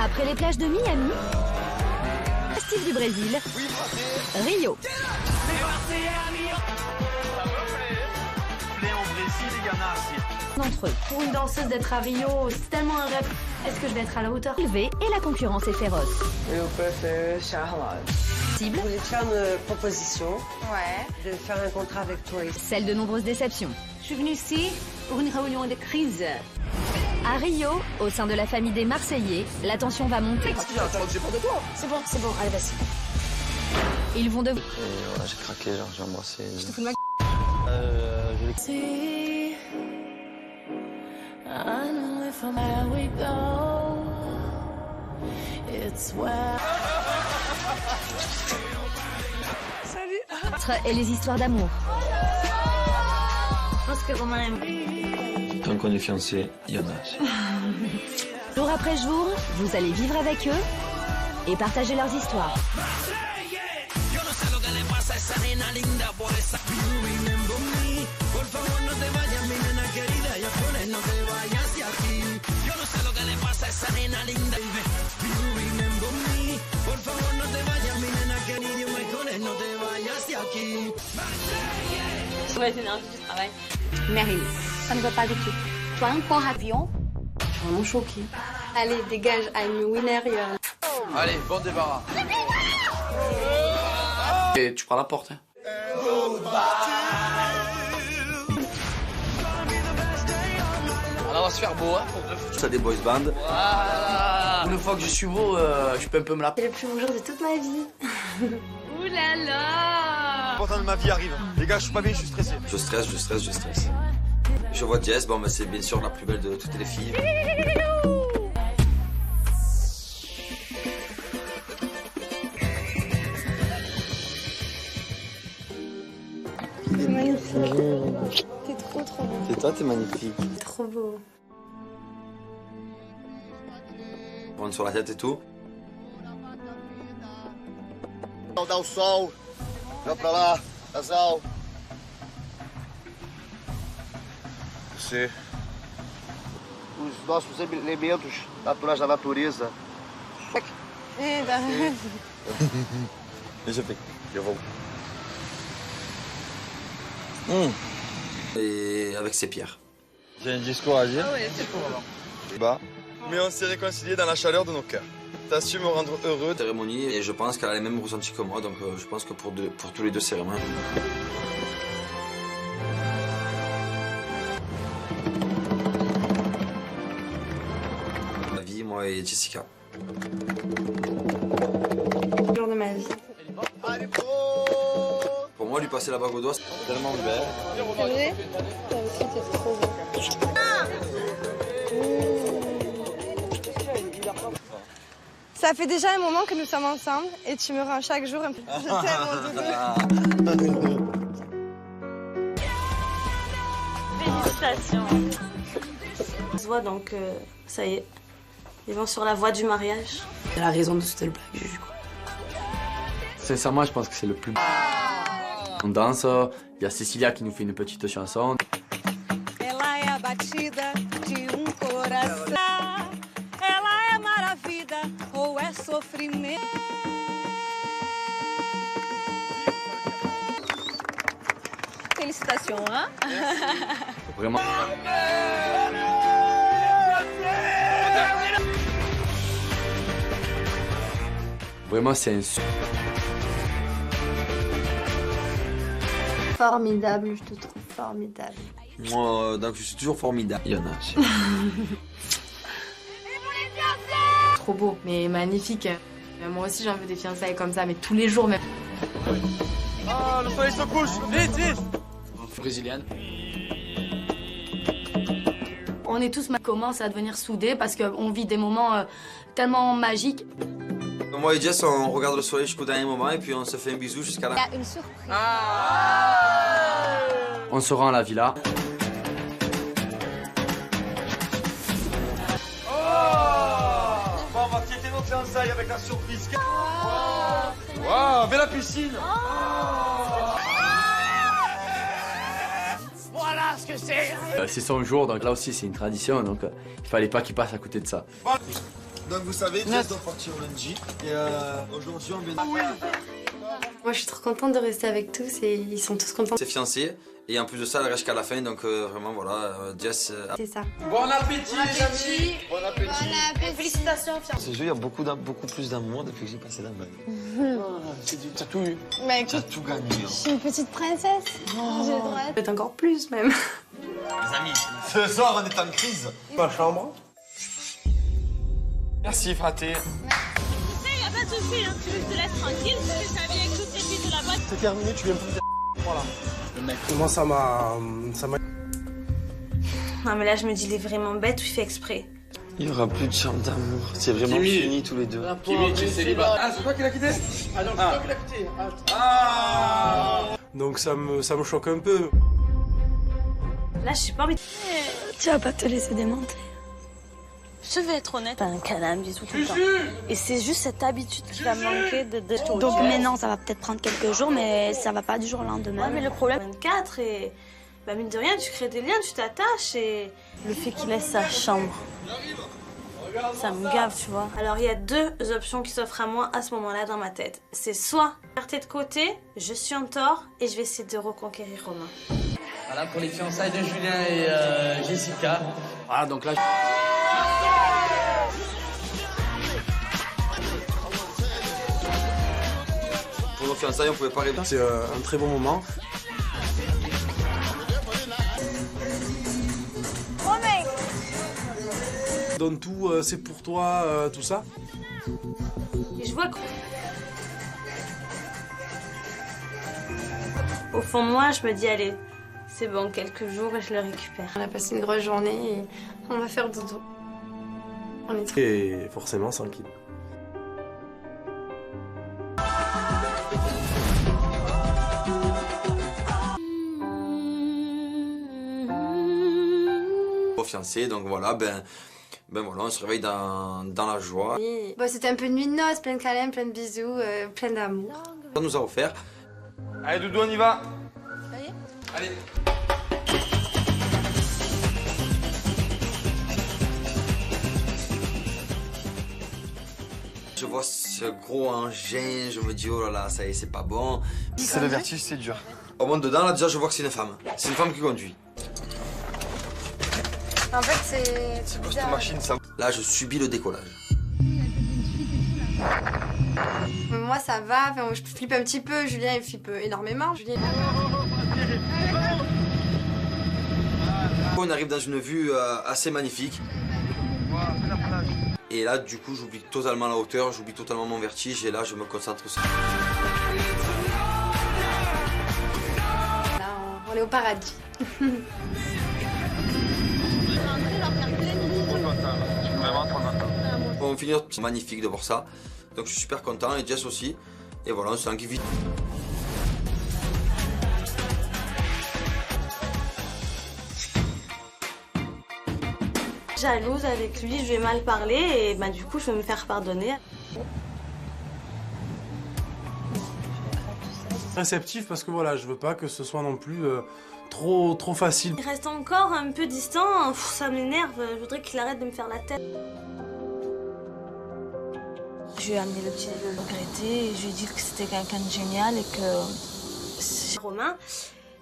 Après les plages de Miami, Steve du Brésil, Rio. D'entre eux. Pour une danseuse d'être à Rio, c'est tellement un rêve. Est-ce que je vais être à la hauteur? Élevé et la concurrence est féroce. Eu prefiro Charlotte. Cible, Je voulais te faire une proposition. Ouais. De faire un contrat avec toi. celle de nombreuses déceptions. Je suis venue ici pour une réunion de crise. À Rio, au sein de la famille des Marseillais, la tension va monter. C'est bon, allez, vas-y. Ils vont devoir... Et voilà, j'ai craqué, genre j'ai embrassé. Je te fous de ma et les histoires d'amour. Je pense que Romain aime. Tant qu'on est fiancés, il y en a. Jour après jour, vous allez vivre avec eux et partager leurs histoires. Mauvaise énergie du travail. Meryl, ça ne va pas du tout. Toi, encore avion. Je suis vraiment choquée. Allez, dégage, I'm winner. Allez, bon débarras. Et tu prends la porte. Hein. Alors, on va se faire beau, hein. Ça des boys band. Voilà. Une fois que je suis beau, je peux un peu me la... C'est le plus beau jour de toute ma vie. Ouh là là. L'important de ma vie arrive. Les gars, je suis pas bien, je suis stressé. Je stresse. Je vois Jess, bon, mais c'est bien sûr la plus belle de toutes les filles. T'es magnifique. T'es trop beau. C'est toi, t'es magnifique. Trop beau. Prendre sur la tête et tout. Dá o sol. Vai pra lá, casal. Você. Os nossos elementos naturais da natureza. Deixa eu ver. Eu vou. Et avec ses pierres. J'ai un discours à dire. Ah ouais, c'est pour Bah. Mais on s'est réconciliés dans la chaleur de nos cœurs. T'as su me rendre heureux. Cérémonie, et je pense qu'elle a les mêmes ressentis que moi, donc je pense que pour tous les deux, c'est vraiment. La vie, moi et Jessica. Le jour de ma vie. Pour moi, lui passer la bague au doigt, c'est tellement belle. C'est vrai? Toi aussi, t'es trop beau. Ça fait déjà un moment que nous sommes ensemble et tu me rends chaque jour un peu plus doudou. Félicitations. On se voit donc, ça y est. Ils vont sur la voie du mariage. C'est la raison de toute le blague, Juju. Sincèrement, je pense que c'est le plus... On danse, il y a Cécilia qui nous fait une petite chanson. Ela é a batida de coração. Ela é maravilha ou é sofrimento. Félicitations, hein? Vraiment. Vraiment, c'est un... Formidable, je te trouve formidable. Moi, donc je suis toujours formidable. Il y en a. Trop beau, mais magnifique. Moi aussi, j'en veux des fiançailles comme ça, mais tous les jours même. Ah, le soleil se couche. Vite, vite. Brésilienne. On est tous commence à devenir soudés parce qu'on vit des moments tellement magiques. Moi et Jess, on regarde le soleil jusqu'au dernier moment et puis on se fait un bisou jusqu'à la... Il y a une surprise. On se rend à la villa. Bon, on va fêter nos fiançailles avec la surprise. Waouh, belle la piscine. Voilà ce que c'est. C'est son jour, donc là aussi c'est une tradition, donc il fallait pas qu'il passe à côté de ça. Donc vous savez, Jess doit partir lundi. Et aujourd'hui, on vient... Moi, je suis trop contente de rester avec tous et ils sont tous contents. C'est fiancé. Et en plus de ça, elle reste jusqu'à la fin, donc vraiment voilà, Jess... C'est ça. Bon appétit, les amis. Bon appétit. Félicitations, Ce jeu, il y a beaucoup plus d'amour depuis que j'ai passé la bague. T'as tout eu. Bah T'as écoute, tout gagné. je suis une petite princesse. J'ai le droit. Peut-être encore plus même. Les amis, ce soir, on est en crise. Ma chambre. Merci, fraté. Y'a pas de soucis, hein. Tu veux que je te laisse tranquille parce que ça vient avec toutes les filles de la boîte. C'est terminé, tu viens pour me voilà. Le mec. Moi, ça m'a... Non mais là je me dis il est vraiment bête ou il fait exprès. Il y aura plus de chambre d'amour. C'est vraiment Kimi. fini tous les deux. Kimi, tu es célibataire. Ah, c'est toi qui l'as quitté? Ah non, c'est toi qui l'as quitté. Donc ça me choque un peu. Là j'ai pas envie de... Tu vas pas te laisser démonter. Je vais être honnête, t'as un câlin, un bisou tout le temps. Et c'est juste cette habitude qui va me manquer de... Donc mais non, ça va peut-être prendre quelques jours, mais ça va pas du jour au lendemain. Ouais mais le problème, 24 et... Bah mine de rien, tu crées des liens, tu t'attaches et... Le fait qu'il laisse sa chambre, ça me gave, tu vois. Alors il y a deux options qui s'offrent à moi à ce moment-là dans ma tête. C'est soit partir de côté, je suis en tort et je vais essayer de reconquérir Romain. Voilà pour les fiançailles de Julien et Jessica. Voilà, donc là... Pour nos fiançailles, on pouvait pas rêver. C'est un très bon moment. Donne tout, c'est pour toi, tout ça. Et je vois que... Au fond de moi, je me dis, allez, c'est bon, quelques jours et je le récupère. On a passé une grosse journée et on va faire dodo. On est très... Et forcément tranquille. Fiancé, donc voilà, ben voilà, on se réveille dans la joie. Bon, c'était un peu une nuit de noces, plein de câlins, plein de bisous, plein d'amour. Ça nous a offert. Allez, Doudou, on y va. Allez. Je vois ce gros engin, je me dis oh là là, ça y est, c'est pas bon. C'est le vertige, c'est dur. On monte dedans, là déjà je vois que c'est une femme. C'est une femme qui conduit. En fait, C'est quoi cette machine, ça? Là je subis le décollage. moi, ça va, enfin, je flippe un petit peu, Julien, il flippe énormément. Julien... On arrive dans une vue assez magnifique. Et là, du coup, j'oublie totalement la hauteur, j'oublie totalement mon vertige et là, je me concentre sur... Là, on est au paradis. On finit, c'est magnifique de voir ça. Donc je suis super content et Jess aussi. Et voilà, on se langue vite. Jalouse avec lui, je lui ai mal parlé et bah, du coup je vais me faire pardonner. Réceptif parce que voilà, je veux pas que ce soit non plus trop facile. Il reste encore un peu distant, ça m'énerve, je voudrais qu'il arrête de me faire la tête. Je lui ai amené le petit le regretter et je lui ai dit que c'était quelqu'un de génial et que c'est Romain.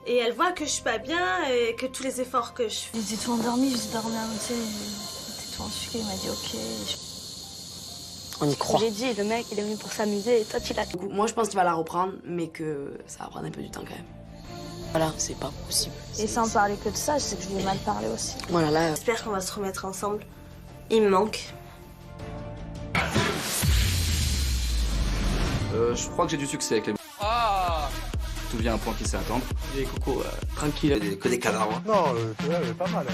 Et elle voit que je suis pas bien et que tous les efforts que je fais. J'étais tout endormie, je dormais à moitié, j'étais tout en sucre, il m'a dit ok. On y croit. J'ai dit, le mec, il est venu pour s'amuser et toi, tu l'as... Moi, je pense qu'il va la reprendre, mais que ça va prendre un peu du temps quand même. Voilà, c'est pas possible. Et sans parler que de ça, je sais que je lui ai mal parlé aussi. Voilà, là... J'espère qu'on va se remettre ensemble. Il me manque. Je crois que j'ai du succès avec les... Ah, tout vient à un point qui sait attendre. Et Coco, tranquille. Que des cadavres. Non, elle est pas mal.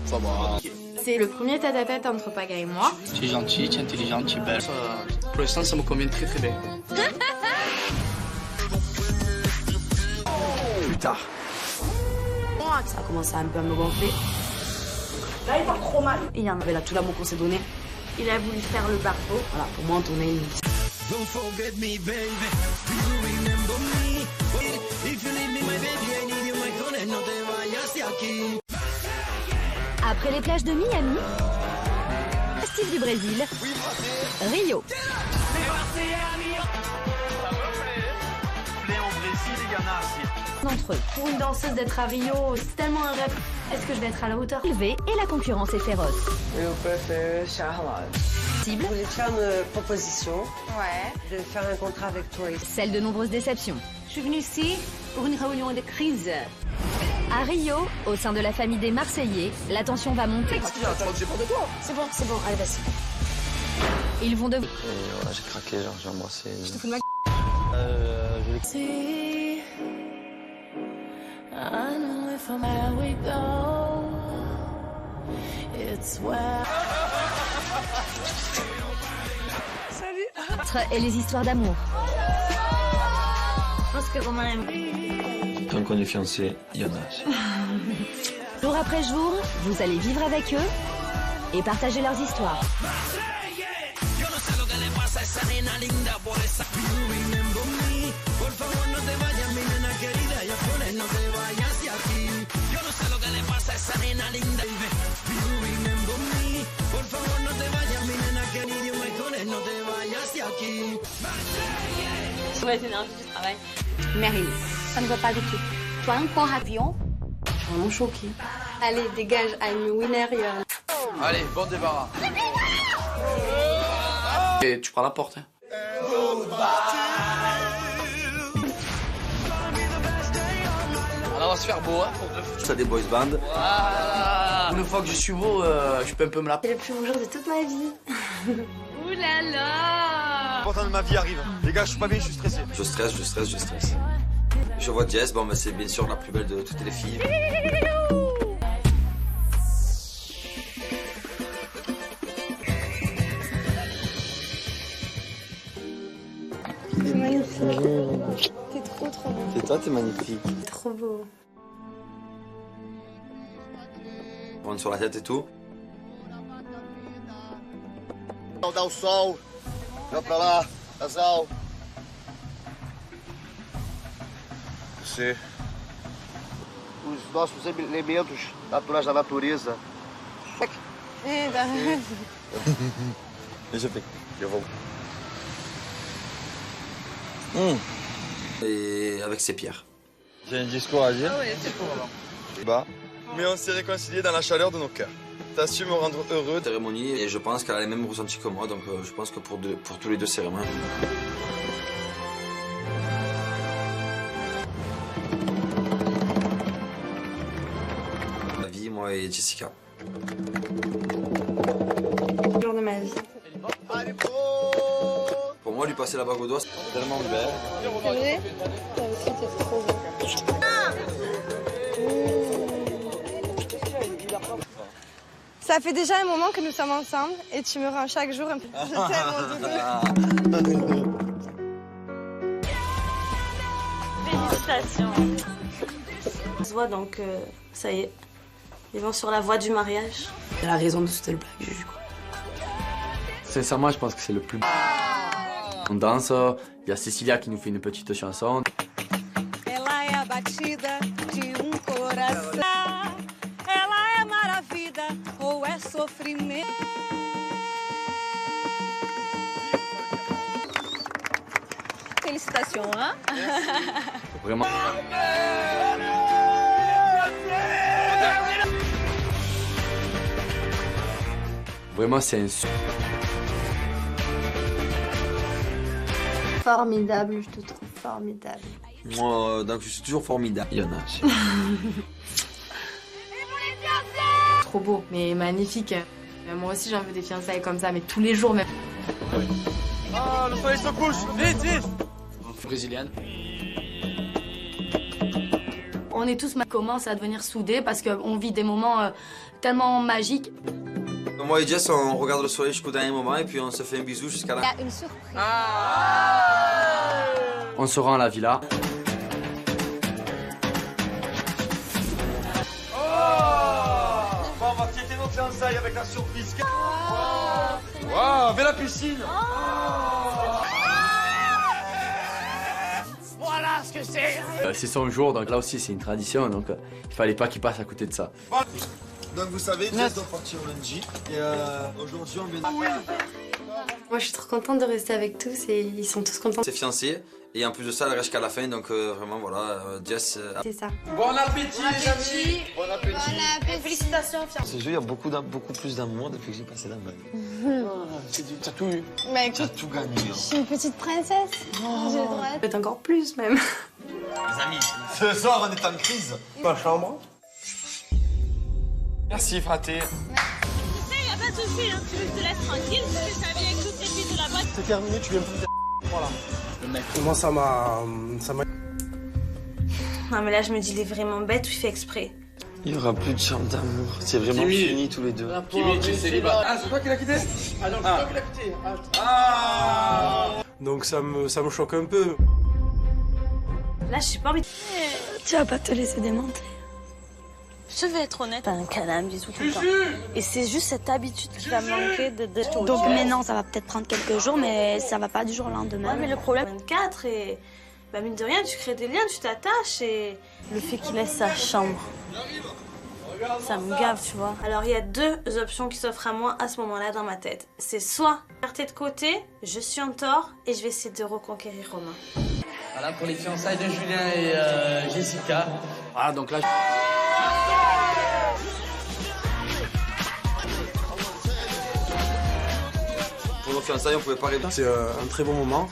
Ça va. C'est le premier tête-à-tête entre Paga et moi. Tu es gentil, tu es intelligent, tu es belle. Pour l'instant, ça me convient très très bien. Plus tard. Ça a commencé un peu à me gonfler. Là, il va trop mal. Il y en avait là tout l'amour qu'on s'est donné. Il a voulu faire le barbeau. Voilà, pour moi, on tournait une... Après les plages de Miami, sportif du Brésil, Rio. D'entre eux. Pour une danseuse d'être à Rio, c'est tellement un rêve. Est-ce que je vais être à la hauteur? Élevé et la concurrence est féroce. Eu préfère Charlotte. Cible. Je voulais te faire une proposition. Ouais. De faire un contrat avec toi. Celle de nombreuses déceptions. Je suis venue ici pour une réunion de crise. À Rio, au sein de la famille des Marseillais, la tension va monter. C'est bon, allez, vas-y. Ils vont devoir... Voilà, j'ai craqué, genre j'ai embrassé. Je te fous de ma et les histoires d'amour. Je pense que Romain aime. Quand on est fiancé, il y en a. Jour après jour, vous allez vivre avec eux et partager leurs histoires. Ouais, l'énergie du travail. Meryl, ça ne va pas du tout. Toi, encore avion. Je suis vraiment choquée. Allez, dégage, I'm winner. Allez, bon débarras. Et tu prends la porte. Hein. On va se faire beau, hein, pour deux. Ça des boys band. Voilà. Une fois que je suis beau, je peux un peu me la... C'est le plus beau jour de toute ma vie. Ouh là là! L'important de ma vie arrive. Les gars, je suis pas bien, je suis stressé. Je stresse. Je vois Jess, bon, bah, c'est bien sûr la plus belle de toutes les filles. C'est magnifique. T'es trop beau. C'est toi, t'es magnifique. Trop beau. Prendre sur la tête et tout. Dá o sol. Vai pra lá, casal. Você. Os nossos elementos naturais da natureza. Deixa eu ver. Eu vou. Et avec ses pierres. J'ai un discours à dire. Bah. Mais on s'est réconciliés dans la chaleur de nos cœurs. T'as su me rendre heureux. Cérémonie, et je pense qu'elle a les mêmes ressentis que moi, donc je pense que pour tous les deux, c'est vraiment. La vie, moi et Jessica. Jour de ma vie. Pour moi, lui passer la bague au doigt, c'est tellement belle. C'est vrai? Toi aussi, c'est trop beau. Ça fait déjà un moment que nous sommes ensemble et tu me rends chaque jour un peu. Je t'aime, mon doudou. Félicitations. On se voit donc, ça y est. Ils vont sur la voie du mariage. C'est la raison de toute le blague, Juju, quoi. Sincèrement, je pense que c'est le plus... On danse, il y a Cécilia qui nous fait une petite chanson. Ela é a batida de coração. Ela é maravilha ou é sofrimento. Félicitations, hein? Vraiment. Vraiment, c'est un... Formidable, je te trouve formidable. Moi, donc je suis toujours formidable. Il y en a. Trop beau, mais magnifique. Moi aussi, j'en veux des fiançailles comme ça, mais tous les jours même. Ah, le soleil se couche. Vite, vite. Brésilienne. On est tous commence à devenir soudés parce qu'on vit des moments tellement magiques. Moi et Jess, on regarde le soleil jusqu'au dernier moment et puis on se fait un bisou jusqu'à la... Il y a une surprise. On se rend à la villa. Bon, on va fêter nos fiançailles avec la surprise. Waouh, avec la piscine. Voilà ce que c'est. C'est son jour, donc là aussi c'est une tradition, donc il fallait pas qu'il passe à côté de ça. Donc vous savez, Jess doit partir lundi. Et aujourd'hui, on vient... Moi, je suis trop contente de rester avec tous et ils sont tous contents. C'est fiancé. Et en plus de ça, elle reste jusqu'à la fin. Donc vraiment, voilà, Jess... C'est ça. Bon appétit, les amis. Bon appétit. Félicitations, fiancé. C'est joli, il y a beaucoup plus d'amour depuis que j'ai passé la bague. T'as tout eu. Bah écoute, T'as tout gagné. je suis une petite princesse. J'ai le droit. Peut-être encore plus même. Les amis, ce soir, on est en crise. Ma chambre. Merci, fraté. Y'a pas de soucis, hein. Tu veux que je te laisse tranquille parce que ça vient avec toutes les filles de la boîte. C'est terminé, tu viens me foutre. Voilà. Le mec. Moi, ça m'a. Non, mais là, je me dis, il est vraiment bête ou il fait exprès. Il n'y aura plus de chambre d'amour. C'est vraiment fini tous les deux. Kimi, tu es célibataire. Ah, c'est toi qui l'as quitté? Ah non, c'est toi qui l'as quitté. Donc ça me choque un peu. Là, j'ai pas envie de... Tu vas pas te laisser démonter. Je vais être honnête, t'as un câlin, un bisou tout le temps. Et c'est juste cette habitude qui va me manquer de... Donc maintenant, ça va peut-être prendre quelques jours, mais ça va pas du jour au lendemain. Ouais, mais le problème, 24 et... Bah mine de rien, tu crées des liens, tu t'attaches et... Le fait qu'il laisse sa chambre, ça me gave, tu vois. Alors il y a deux options qui s'offrent à moi à ce moment-là dans ma tête. C'est soit faire de côté, je suis en tort et je vais essayer de reconquérir Romain. Voilà pour les fiançailles de Julien et Jessica. Voilà, donc là... Pour nos fiançailles, on pouvait pas rêver. C'est un très bon moment.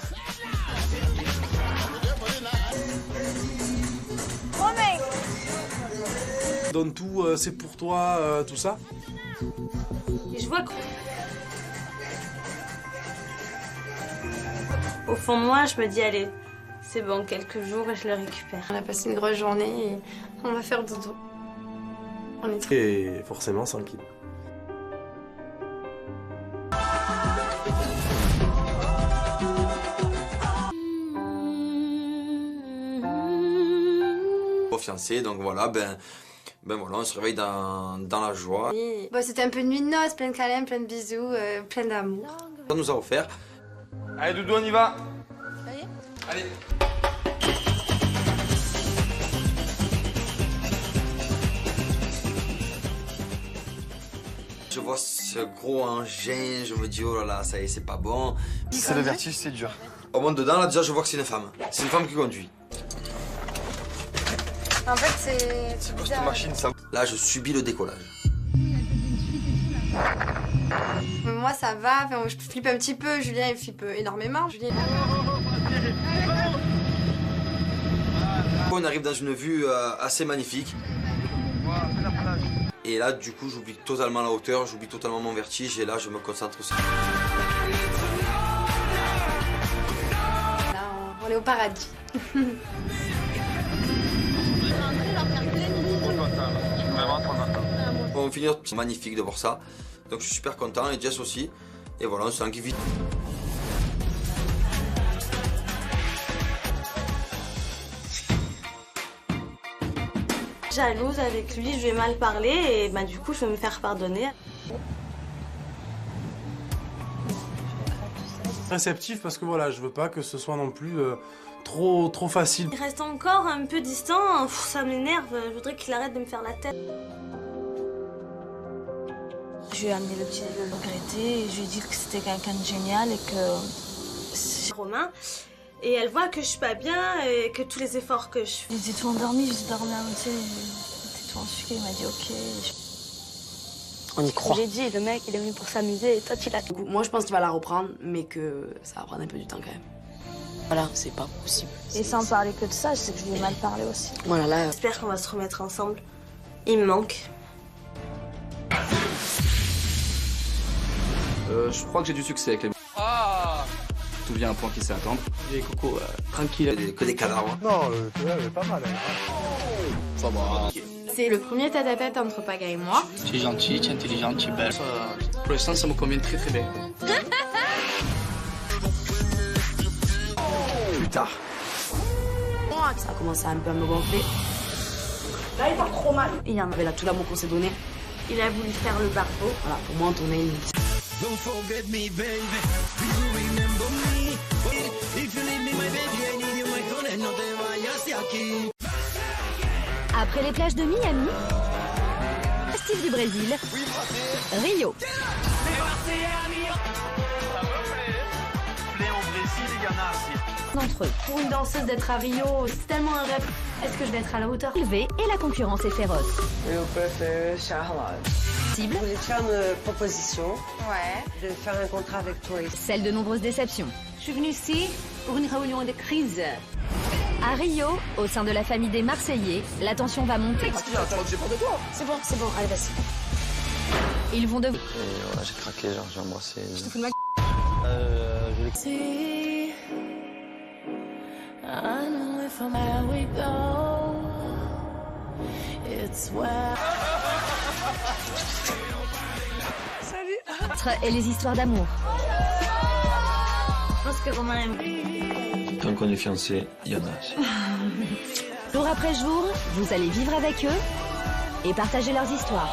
Donne tout, c'est pour toi, tout ça. Et je vois qu'au fond de moi, je me dis, allez, c'est bon, quelques jours et je le récupère. On a passé une grosse journée et on va faire dodo. On est très... Et forcément tranquille. Fiancé, donc voilà, ben voilà, on se réveille dans la joie. Oui. Bon, c'était un peu une nuit de noces, plein de câlins, plein de bisous, plein d'amour. Ça nous a offert. Allez, Doudou, on y va. Ça y est ? Allez. Je vois ce gros engin, je me dis, oh là là, ça y est, c'est pas bon. C'est le vertige, c'est dur. Au monte dedans, là, déjà, je vois que c'est une femme. C'est une femme qui conduit. En fait, c'est Cette machine, ça... Là, je subis le décollage. Moi, ça va. Enfin, je flippe un petit peu. Julien, il flippe énormément. Julien... On arrive dans une vue assez magnifique. Et là, du coup, j'oublie totalement la hauteur, j'oublie totalement mon vertige. Et là, je me concentre sur... Là, on est au paradis. On finit, c'est magnifique de voir ça. Donc je suis super content et Jess aussi. Et voilà, on se langue vite. Jalouse avec lui, je vais mal parler et bah du coup je vais me faire pardonner. Réceptif parce que voilà, je veux pas que ce soit non plus trop facile. Il reste encore un peu distant, ça m'énerve, je voudrais qu'il arrête de me faire la tête. Je lui ai amené le petit le regretter et je lui ai dit que c'était quelqu'un de génial et que c'est Romain. Et elle voit que je suis pas bien et que tous les efforts que je fais. J'étais tout endormie, j'étais dormie à moitié, j'étais tout en sucré, il m'a dit ok. On y croit. J'ai dit, le mec, il est venu pour s'amuser et toi, tu l'as... Moi, je pense qu'il va la reprendre, mais que ça va prendre un peu du temps quand même. Voilà, c'est pas possible. Et sans parler que de ça, je sais que je lui ai mal parlé aussi. Voilà, là... J'espère qu'on va se remettre ensemble. Il me manque. Je crois que j'ai du succès avec les... Ah! Tout vient à un point qui sait attendre. Et Coco, tranquille. Que des cadavres. Non, elle est pas mal. Ça va. C'est le premier tête-à-tête entre Paga et moi. Tu es gentil, tu es intelligent, tu es belle. Pour l'instant, ça me convient très très bien. Plus tard. Ça a commencé un peu à me gonfler. Là, il part trop mal. Il y en avait là tout l'amour qu'on s'est donné. Il a voulu faire le barbeau. Voilà, pour moi, on tournait une... Don't forget me, baby. Do you remember me? If you leave me, my baby, I need you, my phone, no te vayas de aquí. Après les plages de Miami, sportif du Brésil, Rio. D'entre eux. Pour une danseuse d'être à Rio, c'est tellement un rêve. Est-ce que je vais être à la hauteur? Élevé et la concurrence est féroce. Eu préfère Charlotte. Cible. Je voulais te faire une proposition. Ouais. De faire un contrat avec toi. Celle de nombreuses déceptions. Je suis venue ici pour une réunion de crise. À Rio, au sein de la famille des Marseillais, la tension va monter. C'est bon, allez, vas-y. Ils vont devoir... Et ouais, j'ai craqué, genre j'ai embrassé. Je te fous de ma et les histoires d'amour. Je pense que Romain aime. Tant qu'on est fiancés, il y en a. Jour après jour, vous allez vivre avec eux et partager leurs histoires.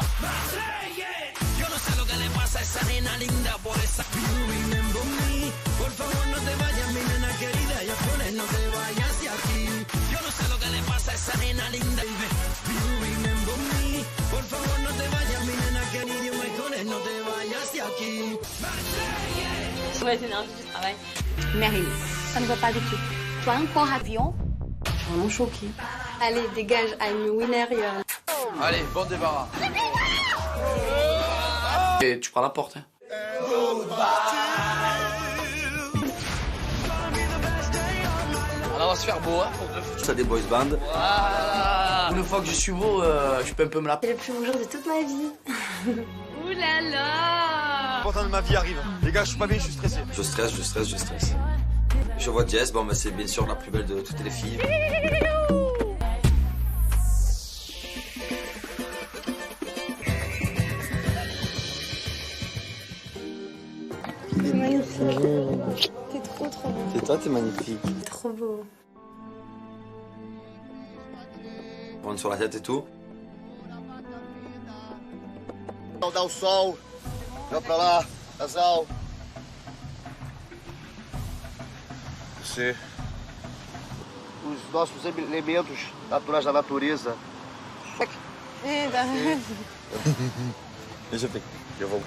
Mauvaise énergie du travail. Meryl, ça ne va pas du tout. Toi, encore avion? Je suis vraiment choquée. Allez, dégage, I'm winner. Allez, bon débarras. Et tu prends la porte. Hein. Alors, on va se faire beau, hein. Ça des boys band. Ah, une fois que je suis beau, je peux un peu me la... C'est le plus beau jour de toute ma vie. Ouh là là! L'important de ma vie arrive. Les gars, je suis pas bien, je suis stressé. Je stresse. Je vois Jess, bon bah c'est bien sûr la plus belle de toutes les filles. C'est magnifique. T'es trop beau. C'est toi, t'es magnifique. T'es trop beau. Prendre sur la tête et tout. Dá o sol. Vai pra lá, casal. Você. Os nossos elementos naturais da natureza. Deixa eu ver. Eu vou.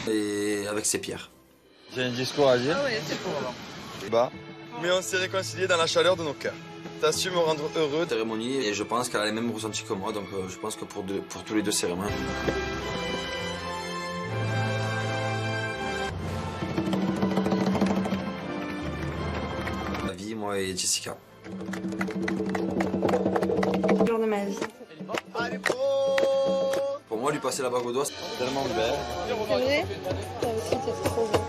Et avec ses pierres. J'ai un discours à dire. Ah ouais, c'est pour. Bah. Mais on s'est réconciliés dans la chaleur de nos cœurs. T'as su me rendre heureux. Cérémonie, et je pense qu'elle a les mêmes ressentis que moi, donc je pense que pour tous les deux c'est vraiment. La vie, moi et Jessica. Jour de ma vie. Pour moi, lui passer la bague au doigt, c'est tellement belle. C'est vrai? Toi aussi, t'es trop beau.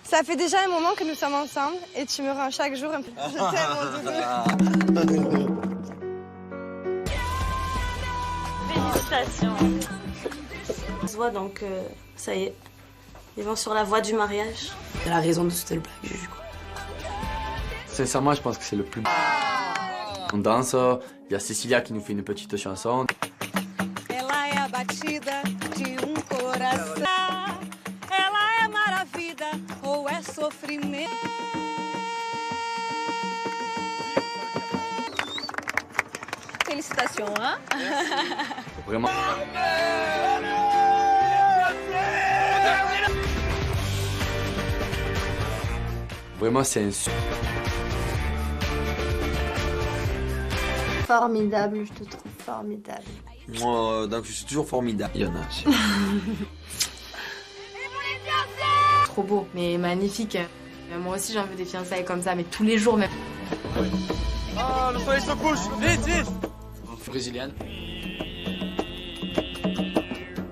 Ça fait déjà un moment que nous sommes ensemble et tu me rends chaque jour un peu. Je t'aime, mon doudou. Félicitations. On se voit donc, ça y est. Ils vont sur la voie du mariage. Elle a raison de sauter le blague, Juju. Sincèrement, je pense que c'est le plus... On danse, il y a Cécilia qui nous fait une petite chanson. Ela é a batida de coração. Ela é maravilha ou é sofrimento. Félicitations, hein? Vraiment. Vraiment, c'est un... Formidable, je te trouve formidable. Moi, donc je suis toujours formidable. Il y en a aussi. Trop beau, mais magnifique. Moi aussi, j'en veux des fiançailles comme ça, mais tous les jours même. Ah, le soleil se couche. Vite, vite. Brésilienne.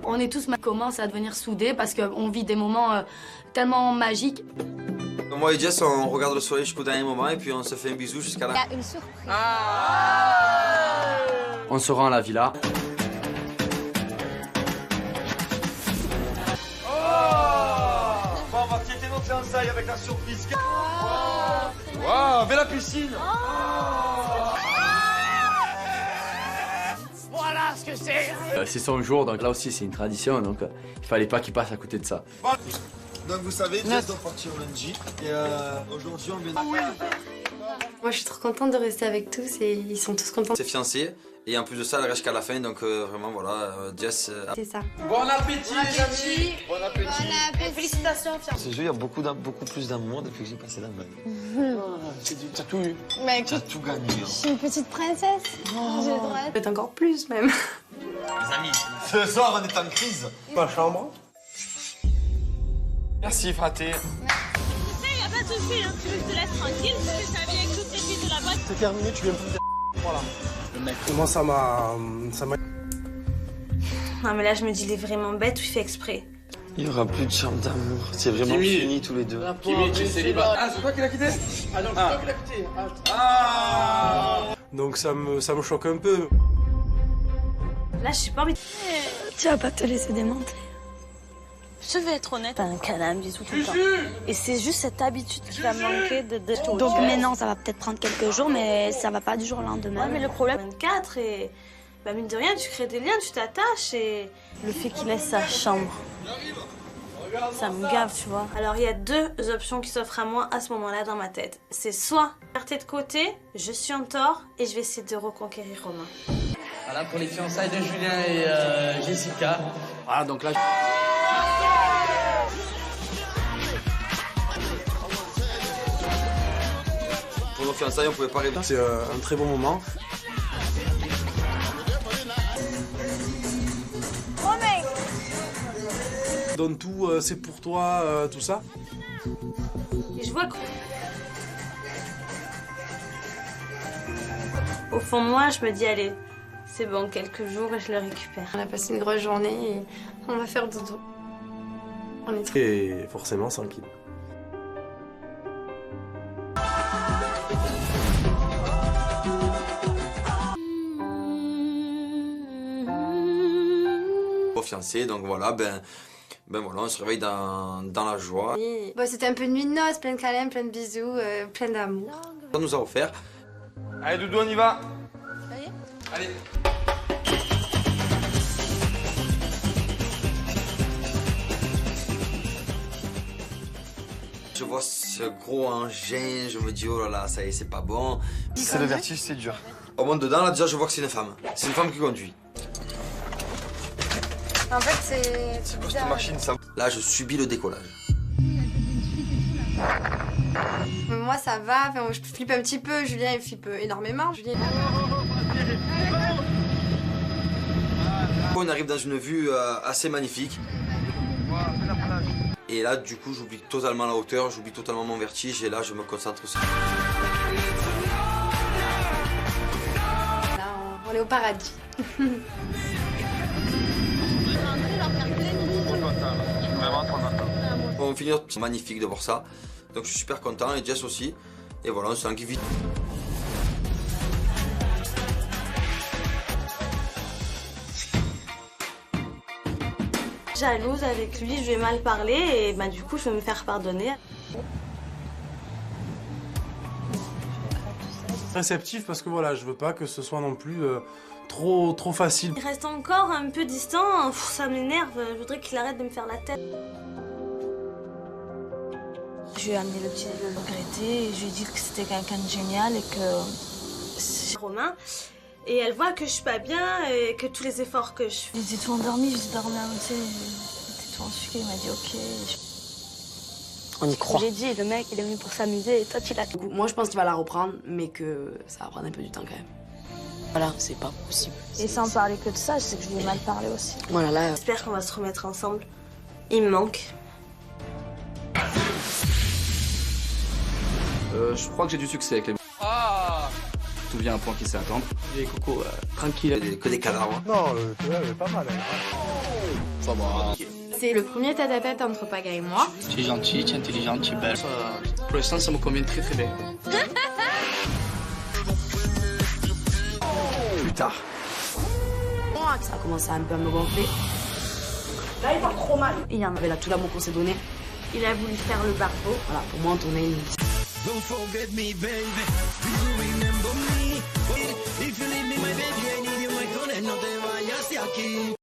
On est tous commence à devenir soudés parce qu'on vit des moments tellement magiques. Moi et Jess, on regarde le soleil jusqu'au dernier moment et puis on se fait un bisou jusqu'à la... Il y a une surprise. On se rend à la villa. Bon, on va fêter notre fiançailles avec la surprise. Waouh, avec la piscine. Voilà ce que c'est. C'est son jour, donc là aussi c'est une tradition, donc il fallait pas qu'il passe à côté de ça. Donc vous savez, Jess doit partir au lundi. Et aujourd'hui, on vient de... Moi, je suis trop contente de rester avec tous et ils sont tous contents. C'est fiancé. Et en plus de ça, elle reste jusqu'à la fin. Donc vraiment, voilà, Jess... C'est ça. Bon appétit, les amis. Bon appétit. Bon appétit. Félicitations, fiancé. Ce jeu, il y a beaucoup plus d'amour depuis que j'ai passé la main. T'as tout eu. Bah T'as écoute, tout gagné. je suis une petite princesse. J'ai le droit. Peut-être encore plus, même. Les amis, ce soir, on est en crise. Ma chambre. Merci, fraté. Y a pas de soucis, hein. Tu veux que je te laisse tranquille, parce que je t'avais avec toutes les filles de la boîte. C'est terminé, tu viens plus de... Voilà. Le mec. Moi, ça m'a... Non, mais là, je me dis, il est vraiment bête ou il fait exprès. Il n'y aura plus de chambre d'amour. C'est vraiment fini tous les deux. Kimi, tu es célibataire. Ah, c'est toi qui l'as quitté? Ah non, c'est toi qui l'as quitté. Donc ça me choque un peu. Là, j'ai pas envie de... Tu vas pas te laisser démonter. Je vais être honnête, t'as un câlin, un bisou tout le temps. Et c'est juste cette habitude qui va me manquer de Donc maintenant, ça va peut-être prendre quelques jours, mais ça va pas du jour au lendemain. Ouais, mais le problème, 24 et... Bah mine de rien, tu crées des liens, tu t'attaches et... Le fait qu'il laisse sa chambre, ça me gave, tu vois. Alors il y a deux options qui s'offrent à moi à ce moment-là dans ma tête. C'est soit faire de côté, je suis en tort et je vais essayer de reconquérir Romain. Voilà pour les fiançailles de Julien et Jessica. Voilà, donc là... Pour nos fiançailles, on pouvait pas rêver. C'est un très bon moment. Donne tout, c'est pour toi, tout ça. Et je vois que... Au fond de moi, je me dis, allez, c'est bon, quelques jours et je le récupère. On a passé une grosse journée et on va faire dodo. On est trop... Et forcément tranquille. Fiancé, donc voilà, ben voilà, on se réveille dans la joie. Bon, c'était un peu une nuit de noces, plein de câlins, plein de bisous, plein d'amour. Ça nous a offert. Allez, Doudou, on y va. Ça y est ? Allez. Je vois ce gros engin, je me dis oh là là, ça y est, c'est pas bon. C'est le vertige, c'est dur. Au moins dedans, là déjà, je vois que c'est une femme. C'est une femme qui conduit. En fait, c'est quoi cette machine, ça? Là, je subis le décollage. Moi, ça va. Enfin, je flippe un petit peu. Julien, il flippe énormément. Julien... On arrive dans une vue assez magnifique. Et là, du coup, j'oublie totalement la hauteur, j'oublie totalement mon vertige. Et là, je me concentre aussi. Là, on est au paradis. On finit, c'est magnifique de voir ça. Donc je suis super content et Jess aussi. Et voilà, on s'en vite. Jalouse avec lui, je lui ai mal parlé et bah du coup je vais me faire pardonner. Réceptif parce que voilà, je veux pas que ce soit non plus trop facile. Il reste encore un peu distant, ça m'énerve, je voudrais qu'il arrête de me faire la tête. Je lui ai amené le petit déjeuner regretté et je lui ai dit que c'était quelqu'un de génial et que c'est Romain. Et elle voit que je suis pas bien et que tous les efforts que je fais. J'étais tout endormie, je dormais à moitié, j'étais tout en sucre, il m'a dit ok. On y croit. J'ai dit, le mec, il est venu pour s'amuser et toi, tu l'as... Moi, je pense qu'il va la reprendre, mais que ça va prendre un peu du temps quand même. Voilà, c'est pas possible. Et sans parler que de ça, je sais que je lui ai mal parlé aussi. Voilà, là... J'espère qu'on va se remettre ensemble. Il me manque. Je crois que j'ai du succès avec les... Ah! Tout vient à un point qui sait attendre. Et Coco, tranquille. Que des cadavres. Non, tu vois, elle est pas mal. Ça va. C'est le premier tête-à-tête entre Paga et moi. Tu es gentil, tu es intelligent, tu es belle. Pour l'instant, ça me convient très très bien. Plus tard. Ça a commencé un peu à me gonfler. Là, il part trop mal. Il y en avait là tout l'amour qu'on s'est donné. Il a voulu faire le barbeau. Voilà, pour moi, on tournait une... Don't forget me, baby. Do you remember me? If you leave me, my baby, I need you, my girl, and no te vayas de aquí.